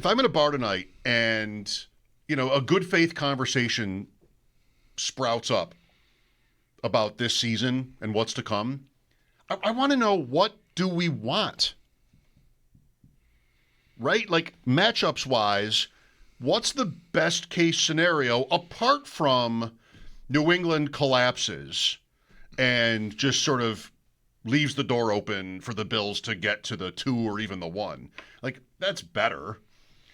if I'm in a bar tonight and, a good faith conversation sprouts up about this season and what's to come, I want to know, what do we want? Right? Like, matchups wise, what's the best case scenario apart from New England collapses and just sort of leaves the door open for the Bills to get to the 2 or even the 1? Like, that's better.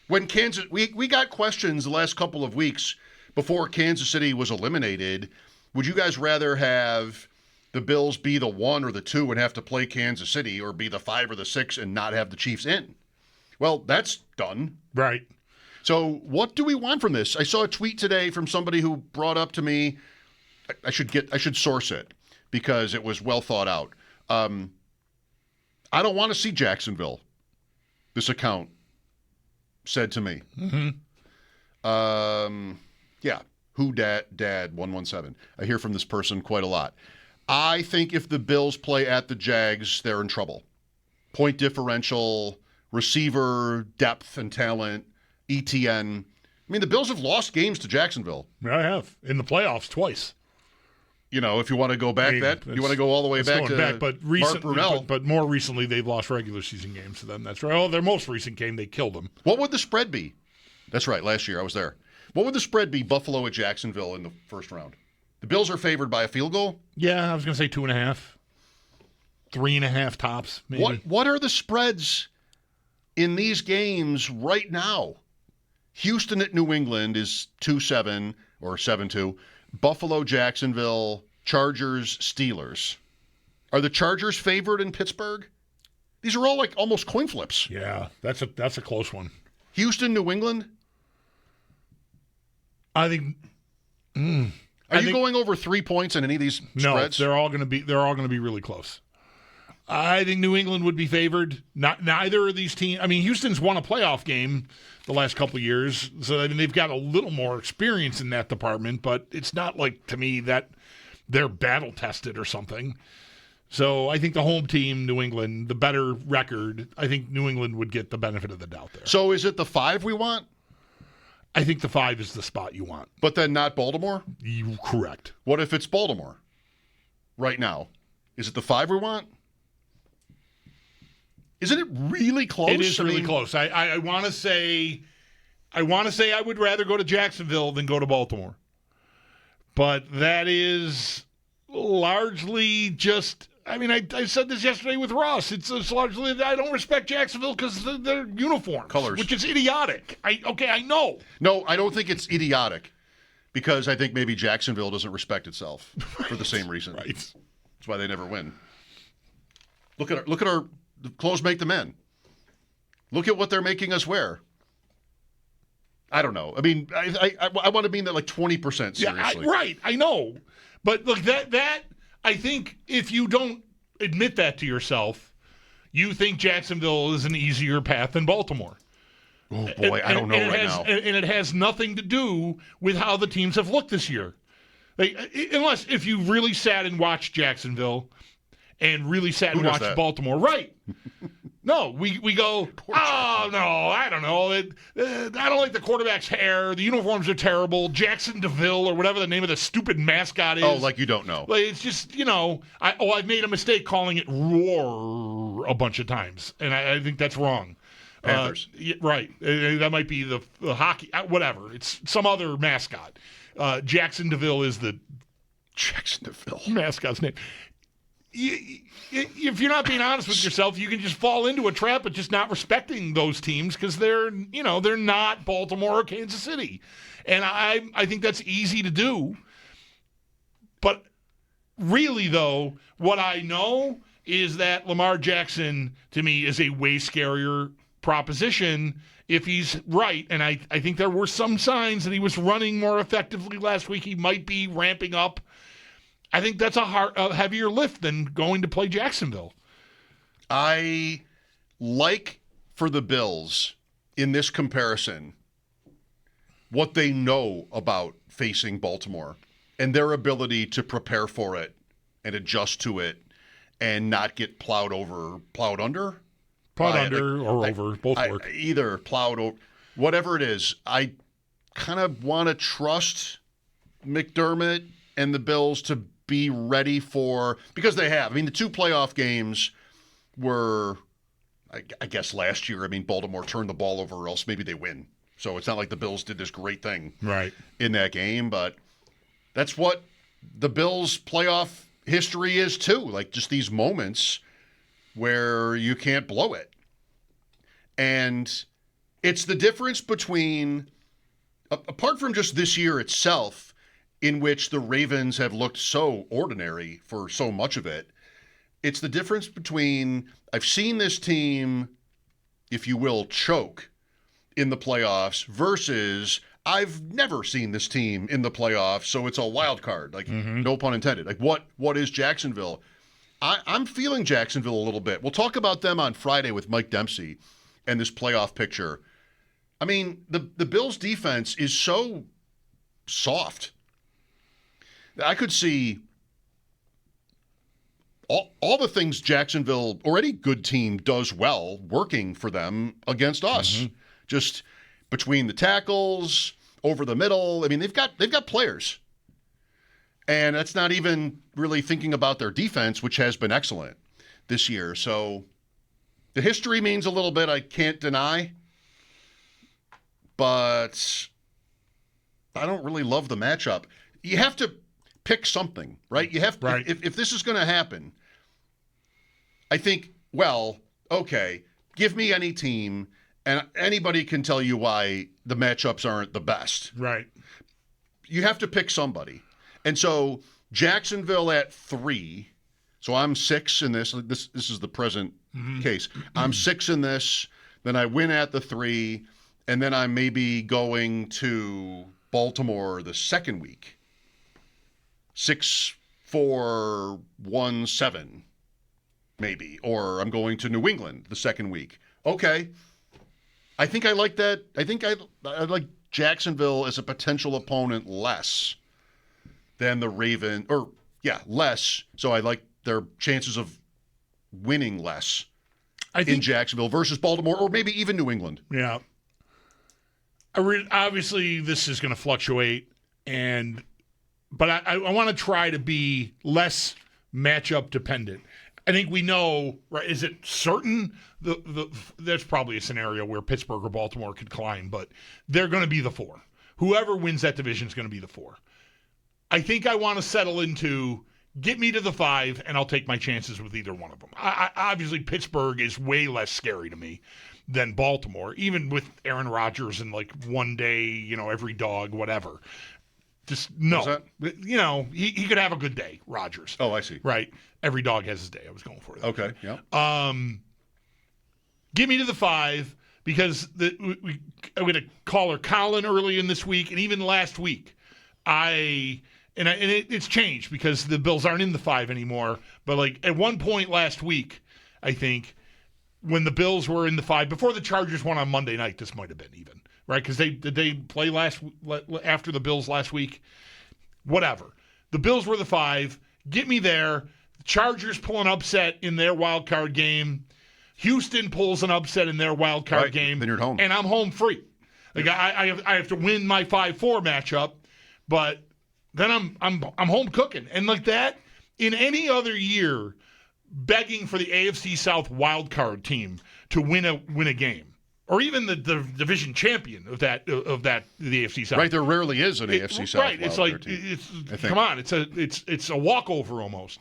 When Kansas, we got questions the last couple of weeks before Kansas City was eliminated. Would you guys rather have the Bills be the 1 or the 2 and have to play Kansas City, or be the 5 or the 6 and not have the Chiefs in? Well, that's done. Right. So what do we want from this? I saw a tweet today from somebody who brought up to me, I should source it because it was well thought out. I don't want to see Jacksonville, this account said to me. Mm-hmm. Yeah. Who dad 117. I hear from this person quite a lot. I think if the Bills play at the Jags, they're in trouble. Point differential, receiver, depth and talent, ETN. I mean, the Bills have lost games to Jacksonville. I have. In the playoffs twice. If you want to go back you want to go all the way back to but Mark Brunell. But more recently, they've lost regular season games to them. That's right. Oh, their most recent game, they killed them. What would the spread be? That's right. Last year, I was there. What would the spread be, Buffalo at Jacksonville in the first round? The Bills are favored by a field goal? Yeah, I was going to say 2.5. 3.5 tops, maybe. What are the spreads in these games right now? Houston at New England is 2-7 or 7-2. Buffalo, Jacksonville, Chargers, Steelers. Are the Chargers favored in Pittsburgh? These are all like almost coin flips. Yeah, that's a close one. Houston, New England? I think. Are you going over 3 points in any of these spreads? No, they're all going to be really close. I think New England would be favored. Neither of these teams. I mean, Houston's won a playoff game the last couple of years, so I mean they've got a little more experience in that department. But it's not like, to me, that they're battle tested or something. So I think the home team, New England, the better record. I think New England would get the benefit of the doubt there. So is it the 5 we want? I think the 5 is the spot you want. But then not Baltimore? Correct. What if it's Baltimore right now? Is it the 5 we want? Isn't it really close? It is really close. I want to say I would rather go to Jacksonville than go to Baltimore. But that is largely just, I mean, I said this yesterday with Ross. It's largely that I don't respect Jacksonville because of their uniforms. Colors. Which is idiotic. I know. No, I don't think it's idiotic because I think maybe Jacksonville doesn't respect itself for the same reason. Right. That's why they never win. Look at our the clothes make the men. Look at what they're making us wear. I don't know. I mean, I want to be in that like 20% seriously. Yeah, right. I know. But look, that I think if you don't admit that to yourself, you think Jacksonville is an easier path than Baltimore. Oh, boy, I don't know right now. And it has nothing to do with how the teams have looked this year. Unless if you really sat and watched Jacksonville and really sat and watched Baltimore. Right. No, we go, no, I don't know. I don't like the quarterback's hair. The uniforms are terrible. Jackson DeVille or whatever the name of the stupid mascot is. Oh, like you don't know. Like, it's just, I've made a mistake calling it Roar a bunch of times. And I think that's wrong. Panthers. Right. That might be the hockey, whatever. It's some other mascot. Jackson DeVille is the Jackson DeVille mascot's name. If you're not being honest with yourself, you can just fall into a trap of just not respecting those teams because they're not Baltimore or Kansas City. And I think that's easy to do. But really, though, what I know is that Lamar Jackson, to me, is a way scarier proposition if he's right. And I think there were some signs that he was running more effectively last week. He might be ramping up. I think that's a heavier lift than going to play Jacksonville. I like for the Bills in this comparison what they know about facing Baltimore and their ability to prepare for it and adjust to it and not get plowed under. Plowed under or over, both work. Either plowed over. whatever it is, I kind of want to trust McDermott and the Bills to be ready for, because they have. I mean, the 2 playoff games were, I guess, last year. I mean, Baltimore turned the ball over, or else maybe they win. So it's not like the Bills did this great thing in that game, but that's what the Bills' playoff history is too. Like, just these moments where you can't blow it. And it's the difference between, apart from just this year itself, in which the Ravens have looked so ordinary for so much of it, it's the difference between, I've seen this team, if you will, choke in the playoffs versus I've never seen this team in the playoffs, so it's a wild card. Like, no pun intended. Like, what is Jacksonville? I'm feeling Jacksonville a little bit. We'll talk about them on Friday with Mike Dempsey and this playoff picture. I mean, the Bills' defense is so soft. I could see all the things Jacksonville, or any good team, does well working for them against us. Just between the tackles, over the middle. I mean, they've got players. And that's not even really thinking about their defense, which has been excellent this year. So the history means a little bit, I can't deny. But I don't really love the matchup. You have to pick something, right? You have to, if this is going to happen, I think, well, okay, give me any team, and anybody can tell you why the matchups aren't the best. Right. You have to pick somebody. And so Jacksonville at 3. So I'm 6 in this. This is the present case. I'm 6 in this. Then I win at the 3. And then I'm maybe going to Baltimore the second week. 6-4-1-7, maybe. Or I'm going to New England the second week. Okay. I think I like that. I think I like Jacksonville as a potential opponent less than the Raven, or less. So I like their chances of winning less in Jacksonville versus Baltimore, or maybe even New England. Yeah. Obviously, this is going to fluctuate, but I want to try to be less matchup dependent. I think we know, right? Is it certain? There's probably a scenario where Pittsburgh or Baltimore could climb, but they're going to be the 4. Whoever wins that division is going to be the 4. I think I want to settle into get me to the 5, and I'll take my chances with either one of them. Obviously, Pittsburgh is way less scary to me than Baltimore, even with Aaron Rodgers and like one day, every dog, whatever. Just no. He could have a good day, Rodgers. Oh, I see. Right. Every dog has his day. I was going for it. Okay, yeah. Give me to the 5 because I'm going to call her Colin early in this week, and even last week, it's changed because the Bills aren't in the 5 anymore. But like at one point last week, I think when the Bills were in the 5 before the Chargers won on Monday night, this might have been even. Right, because did they play after the Bills last week? Whatever. The Bills were the 5. Get me there. The Chargers pull an upset in their wild card game. Houston pulls an upset in their wild card game. Then you're home. And I'm home free. Like I have to win my 5-4 matchup, but then I'm home cooking. And like that, in any other year, begging for the AFC South wild card team to win a game. Or even the division champion of the AFC South. Right, there rarely is an AFC South. Right, it's like come on, it's a walkover almost.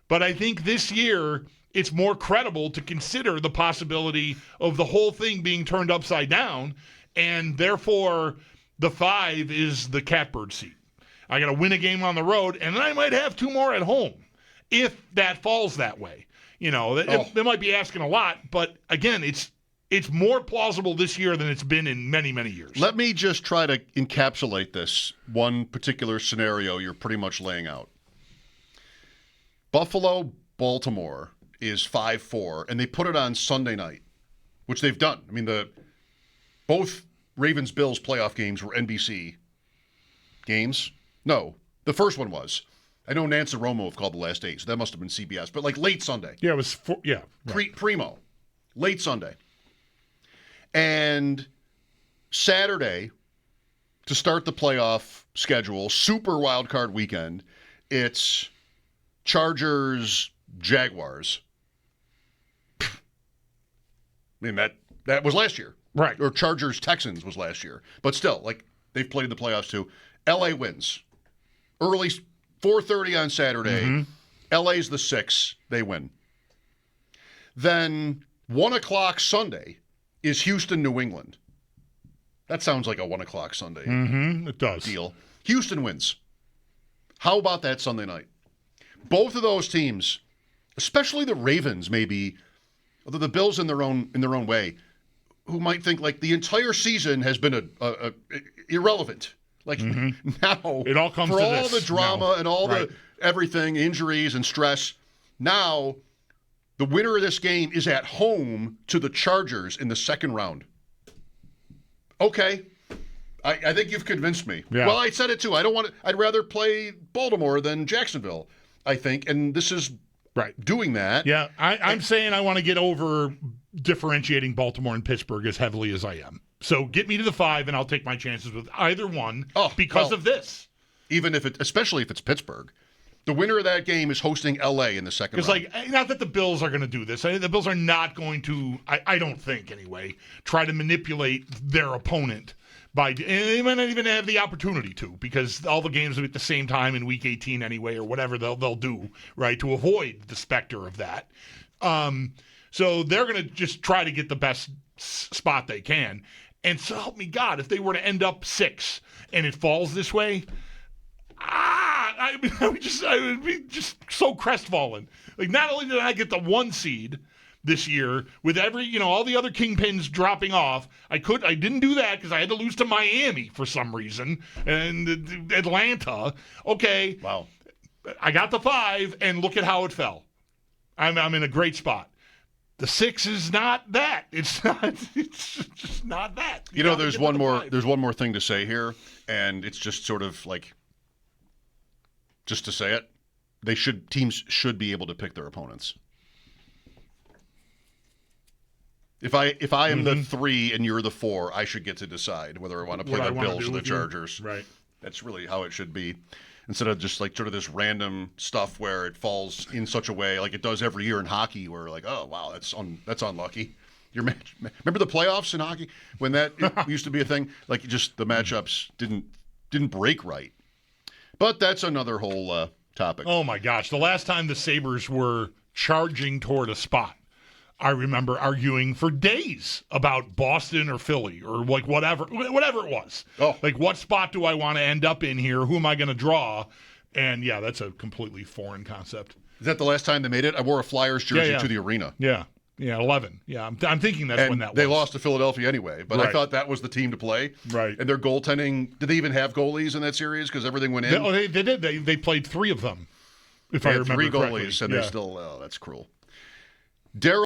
But I think this year it's more credible to consider the possibility of the whole thing being turned upside down, and therefore the 5 is the catbird seat. I got to win a game on the road, and then I might have 2 more at home if that falls that way. They might be asking a lot, but again, it's more plausible this year than it's been in many, many years. Let me just try to encapsulate this one particular scenario you're pretty much laying out. Buffalo, Baltimore is 5-4, and they put it on Sunday night, which they've done. I mean, both Ravens-Bills playoff games were NBC games. No, the first one was. I know Nance and Romo have called the last 8, so that must have been CBS, but like late Sunday. Yeah, it was, right. Primo, late Sunday. And Saturday, to start the playoff schedule, super wild card weekend, it's Chargers, Jaguars. I mean, that was last year. Right. Or Chargers, Texans was last year. But still, like, they've played the playoffs too. LA wins. Early 4:30 on Saturday. LA's the 6. They win. Then 1 o'clock Sunday is Houston, New England. That sounds like a 1 o'clock Sunday It does. deal. Houston wins. How about that Sunday night? Both of those teams, especially the Ravens, maybe, although the Bills in their own way, who might think like the entire season has been a irrelevant. Like now, It all comes for to all this the drama now. and all Right. the everything, injuries and stress. Now, the winner of this game is at home to the Chargers in the second round. Okay. I think you've convinced me. Yeah. Well, I said it too. I'd rather play Baltimore than Jacksonville, I think. And this is Right. doing that. Yeah, I'm saying I want to get over differentiating Baltimore and Pittsburgh as heavily as I am. So get me to the 5, and I'll take my chances with either one because of this. Especially if it's Pittsburgh. The winner of that game is hosting LA in the second round. It's like, not that the Bills are going to do this. The Bills are not going to, I don't think anyway, try to manipulate their opponent. And they might not even have the opportunity to, because all the games will be at the same time in Week 18 anyway, or whatever they'll do, right, to avoid the specter of that. So they're going to just try to get the best spot they can. And so help me God, if they were to end up 6 and it falls this way, I would be just so crestfallen. Like, not only did I get the 1 seed this year with all the other kingpins dropping off, I didn't do that because I had to lose to Miami for some reason and Atlanta. Okay. Wow. I got the 5, and look at how it fell. I'm in a great spot. The 6 is not that. It's just not that. There's one more thing to say here, and it's just sort of like, just to say it, teams should be able to pick their opponents. If I am the 3 and you're the 4, I should get to decide whether I want to play the Bills or the Chargers. Right. That's really how it should be. Instead of just like sort of this random stuff where it falls in such a way like it does every year in hockey, where like, oh wow, that's unlucky. Remember the playoffs in hockey when that used to be a thing? Like, just the matchups didn't break right. But that's another whole topic. Oh my gosh, the last time the Sabres were charging toward a spot, I remember arguing for days about Boston or Philly or like whatever it was. Oh. Like, what spot do I want to end up in here? Who am I going to draw? And yeah, that's a completely foreign concept. Is that the last time they made it? I wore a Flyers jersey to the arena. Yeah, 11. Yeah, I'm thinking that's when that was. They lost to Philadelphia anyway, but Right. I thought that was the team to play. Right. And their goaltending, did they even have goalies in that series? Because everything went in. They did. They played 3 of them, if They I had remember 3 correctly. goalies, and Yeah. they still, that's cruel. Daryl